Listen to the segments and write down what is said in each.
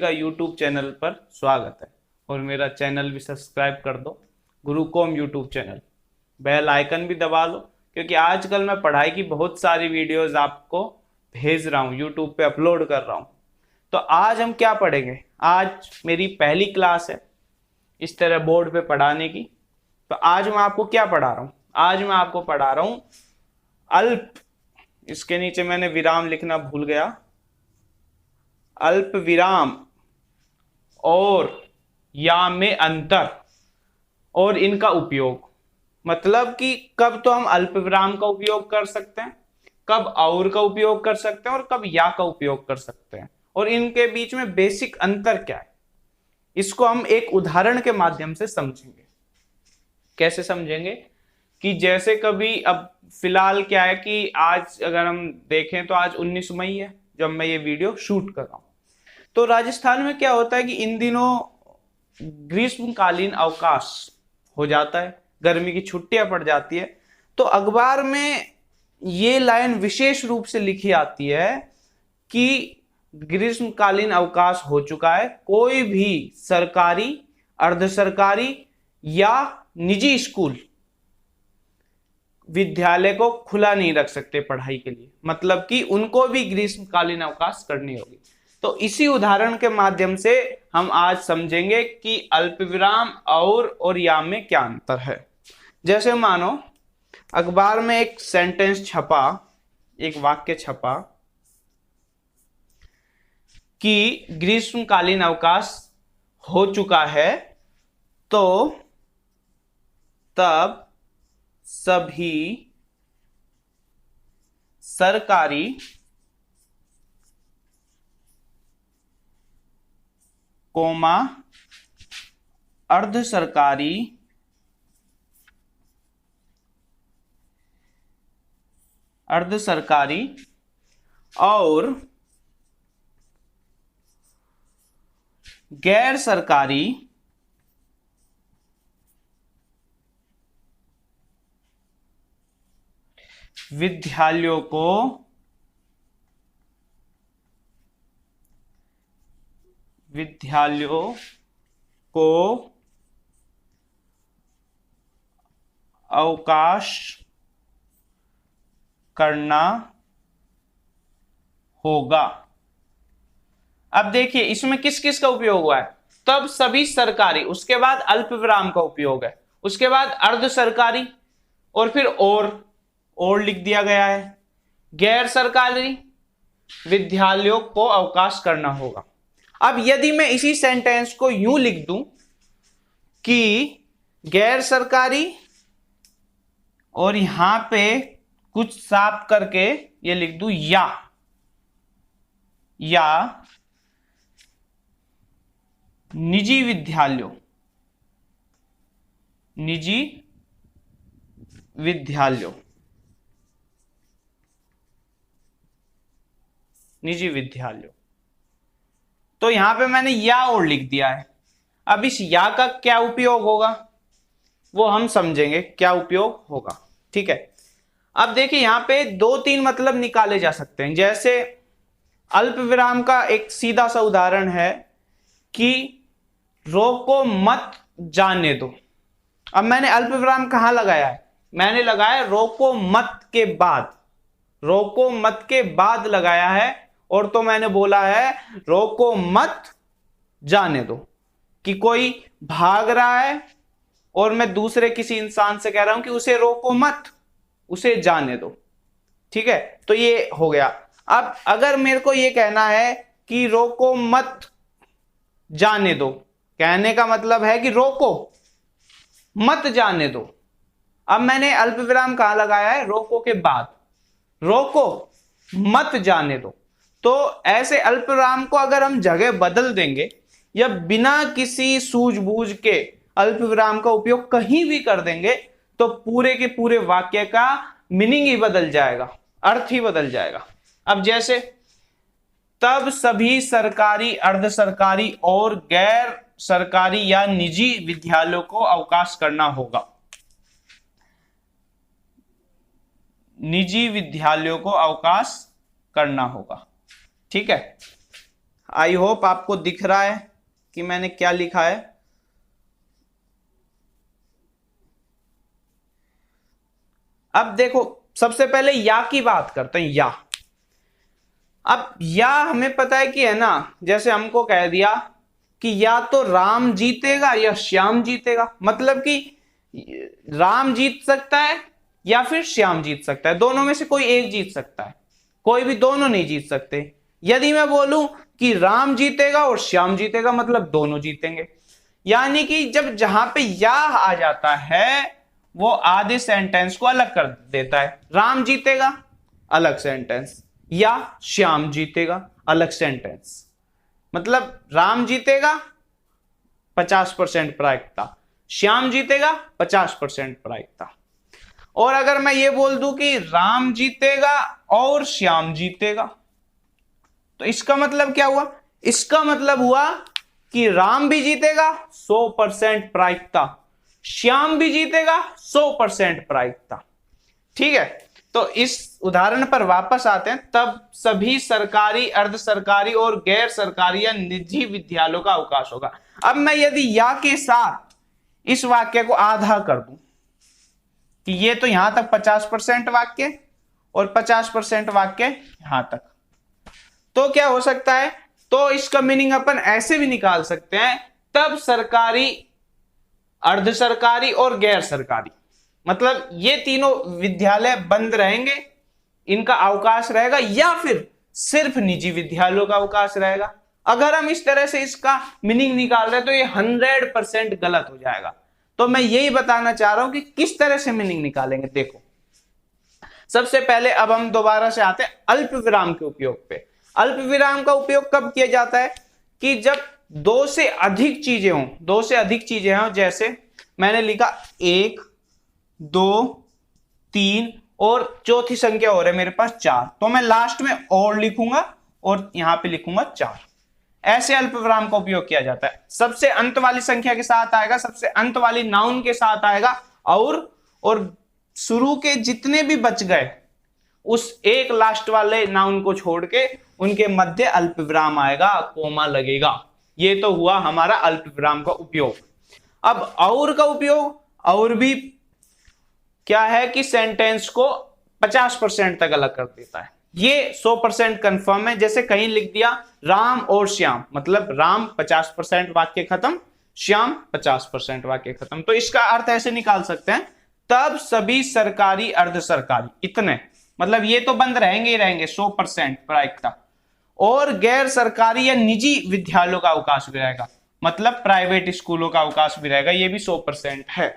का YouTube channel पर स्वागत है और मेरा चैनल भी सब्सक्राइब कर दो, गुरुकॉम YouTube चैनल। बेल आइकन भी दबा लो क्योंकि आजकल मैं पढ़ाई की बहुत सारी वीडियोस आपको भेज रहा हूँ, YouTube पे अपलोड कर रहा हूँ। तो आज हम क्या पढ़ेंगे? आज मेरी पहली क्लास है इस तरह बोर्ड पे पढ़ाने की। तो आज मैं आपको क्या पढ़ा रहा हूँ? आज मैं आपको पढ़ा रहा हूँ अल्प, इसके नीचे मैंने विराम लिखना भूल गया, अल्प विराम और या में अंतर और इनका उपयोग। मतलब कि कब तो हम अल्प विराम का उपयोग कर सकते हैं, कब और का उपयोग कर सकते हैं और कब या का उपयोग कर सकते हैं, और इनके बीच में बेसिक अंतर क्या है, इसको हम एक उदाहरण के माध्यम से समझेंगे। कैसे समझेंगे? कि जैसे कभी, अब फिलहाल क्या है कि आज अगर हम देखें तो आज 19 मई है जब मैं ये वीडियो शूट कर रहा हूं। तो राजस्थान में क्या होता है कि इन दिनों ग्रीष्मकालीन अवकाश हो जाता है, गर्मी की छुट्टियां पड़ जाती है। तो अखबार में ये लाइन विशेष रूप से लिखी आती है कि ग्रीष्मकालीन अवकाश हो चुका है, कोई भी सरकारी, अर्ध सरकारी या निजी स्कूल विद्यालय को खुला नहीं रख सकते पढ़ाई के लिए, मतलब कि उनको भी ग्रीष्मकालीन अवकाश करनी होगी। तो इसी उदाहरण के माध्यम से हम आज समझेंगे कि अल्पविराम और या में क्या अंतर है। जैसे मानो अखबार में एक सेंटेंस छपा, एक वाक्य छपा कि ग्रीष्मकालीन अवकाश हो चुका है, तो तब सभी सरकारी कोमा अर्ध सरकारी और गैर सरकारी विद्यालयों को अवकाश करना होगा। अब देखिए इसमें किस किस का उपयोग हुआ है। तब सभी सरकारी, उसके बाद अल्पविराम का उपयोग है, उसके बाद अर्ध सरकारी और फिर और लिख दिया गया है, गैर सरकारी विद्यालयों को अवकाश करना होगा। अब यदि मैं इसी सेंटेंस को यूं लिख दूं कि गैर सरकारी और यहां पे कुछ साफ करके ये लिख दूं या निजी विद्यालयों तो यहां पे मैंने या और लिख दिया है। अब इस या का क्या उपयोग होगा वो हम समझेंगे, क्या उपयोग होगा। ठीक है, अब देखिए यहां पे 2-3 मतलब निकाले जा सकते हैं। जैसे अल्प विराम का एक सीधा सा उदाहरण है कि रोको मत जाने दो। अब मैंने अल्प विराम कहां लगाया है? मैंने लगाया रोको मत के बाद लगाया है, और तो मैंने बोला है रोको मत जाने दो, कि कोई भाग रहा है और मैं दूसरे किसी इंसान से कह रहा हूं कि उसे रोको मत, उसे जाने दो। ठीक है, तो ये हो गया। अब अगर मेरे को ये कहना है कि रोको मत जाने दो, कहने का मतलब है कि रोको मत जाने दो। अब मैंने अल्पविराम कहां लगाया है? रोको के बाद, रोको मत जाने दो। तो ऐसे अल्पविराम को अगर हम जगह बदल देंगे या बिना किसी सूझबूझ के अल्पविराम का उपयोग कहीं भी कर देंगे तो पूरे के पूरे वाक्य का मीनिंग ही बदल जाएगा, अर्थ ही बदल जाएगा। अब जैसे तब सभी सरकारी, अर्ध सरकारी और गैर सरकारी या निजी विद्यालयों को अवकाश करना होगा। निजी विद्यालयों को अवकाश करना होगा। ठीक है, आई होप आपको दिख रहा है कि मैंने क्या लिखा है। अब देखो, सबसे पहले या की बात करते हैं। या, अब या हमें पता है कि है ना, जैसे हमको कह दिया कि या तो राम जीतेगा या श्याम जीतेगा, मतलब कि राम जीत सकता है या फिर श्याम जीत सकता है, दोनों में से कोई एक जीत सकता है, कोई भी दोनों नहीं जीत सकते। यदि मैं बोलूं कि राम जीतेगा और श्याम जीतेगा, मतलब दोनों जीतेंगे। यानी कि जब जहां पे या आ जाता है वो आधे सेंटेंस को अलग कर देता है। राम जीतेगा अलग सेंटेंस, या श्याम जीतेगा अलग सेंटेंस। मतलब राम जीतेगा 50% प्रायिकता, श्याम जीतेगा 50% प्रायिकता। और अगर मैं ये बोल दूं कि राम जीतेगा और श्याम जीतेगा, तो इसका मतलब क्या हुआ? इसका मतलब हुआ कि राम भी जीतेगा 100% प्रायिकता, श्याम भी जीतेगा 100% प्रायिकता। ठीक है, तो इस उदाहरण पर वापस आते हैं। तब सभी सरकारी, अर्ध सरकारी और गैर सरकारी या निजी विद्यालयों का अवकाश होगा। अब मैं यदि या के साथ इस वाक्य को आधा कर दूं कि ये तो यहां तक 50% वाक्य और 50% वाक्य यहां तक, तो क्या हो सकता है? तो इसका मीनिंग अपन ऐसे भी निकाल सकते हैं, तब सरकारी, अर्ध सरकारी और गैर सरकारी, मतलब ये तीनों विद्यालय बंद रहेंगे, इनका अवकाश रहेगा, या फिर सिर्फ निजी विद्यालयों का अवकाश रहेगा। अगर हम इस तरह से इसका मीनिंग निकाल रहे हैं तो ये 100% गलत हो जाएगा। तो मैं यही बताना चाह रहा हूं कि किस तरह से मीनिंग निकालेंगे। देखो, सबसे पहले अब हम दोबारा से आते हैं अल्प विराम के उपयोग पे। अल्प विराम का उपयोग कब किया जाता है? कि जब दो से अधिक चीजें हों, जैसे मैंने लिखा 1, 2, 3 और चौथी संख्या हो रही है मेरे पास 4, तो मैं लास्ट में और लिखूंगा और यहां पे लिखूंगा 4। ऐसे अल्प विराम का उपयोग किया जाता है। सबसे अंत वाली संख्या के साथ आएगा, सबसे अंत वाली नाउन के साथ आएगा, और शुरू के जितने भी बच गए उस एक लास्ट वाले नाउन को छोड़ के उनके मध्य अल्प विराम आएगा, कोमा लगेगा। ये तो हुआ हमारा अल्प विराम का उपयोग। अब और का उपयोग, और भी क्या है कि सेंटेंस को 50% तक अलग कर देता है। ये 100% कंफर्म है। जैसे कहीं लिख दिया राम और श्याम, मतलब राम 50% वाक्य खत्म, श्याम 50% वाक्य खत्म। तो इसका अर्थ ऐसे निकाल सकते हैं, तब सभी सरकारी, अर्ध सरकारी, इतने, मतलब ये तो बंद रहेंगे ही रहेंगे 100% प्रायिकता, और गैर सरकारी या निजी विद्यालयों का अवकाश भी रहेगा, मतलब प्राइवेट स्कूलों का अवकाश भी रहेगा, ये भी 100% है।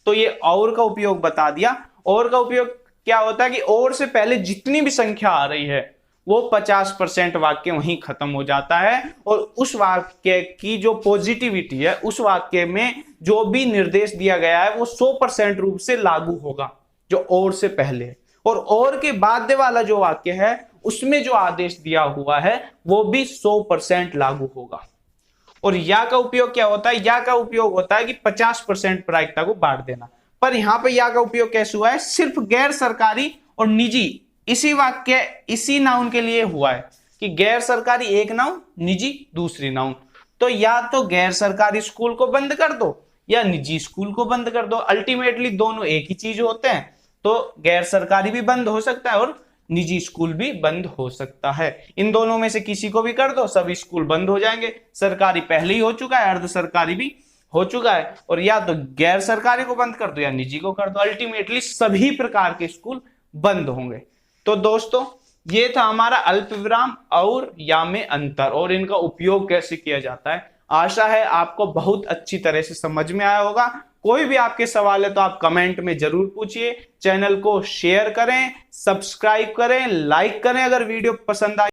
तो ये और का उपयोग बता दिया। और का उपयोग क्या होता है कि और से पहले जितनी भी संख्या आ रही है वो 50% वाक्य वहीं खत्म हो जाता है, और उस वाक्य की जो पॉजिटिविटी है, उस वाक्य में जो भी निर्देश दिया गया है वो 100% रूप से लागू होगा, जो और से पहले है। और के बाद वाला जो वाक्य है उसमें जो आदेश दिया हुआ है वो भी 100% लागू होगा। और या का उपयोग क्या होता है? या का उपयोग होता है कि 50% प्रायिकता को बांट देना। पर यहां पे या का उपयोग कैसे हुआ है? सिर्फ गैर सरकारी और निजी, इसी वाक्य, इसी नाउन के लिए हुआ है कि गैर सरकारी एक नाउन, निजी दूसरी नाउन। तो या तो गैर सरकारी स्कूल को बंद कर दो या निजी स्कूल को बंद कर दो, अल्टीमेटली दोनों एक ही चीज होते हैं। तो गैर सरकारी भी बंद हो सकता है और निजी स्कूल भी बंद हो सकता है। इन दोनों में से किसी को भी कर दो, सभी स्कूल बंद हो जाएंगे। सरकारी पहले ही हो चुका है, अर्ध सरकारी भी हो चुका है, और या तो गैर सरकारी को बंद कर दो या निजी को कर दो, अल्टीमेटली सभी प्रकार के स्कूल बंद होंगे। तो दोस्तों, ये था हमारा अल्प विराम और या में अंतर और इनका उपयोग कैसे किया जाता है। आशा है आपको बहुत अच्छी तरह से समझ में आया होगा। कोई भी आपके सवाल है तो आप कमेंट में जरूर पूछिए। चैनल को शेयर करें, सब्सक्राइब करें, लाइक करें अगर वीडियो पसंद आए।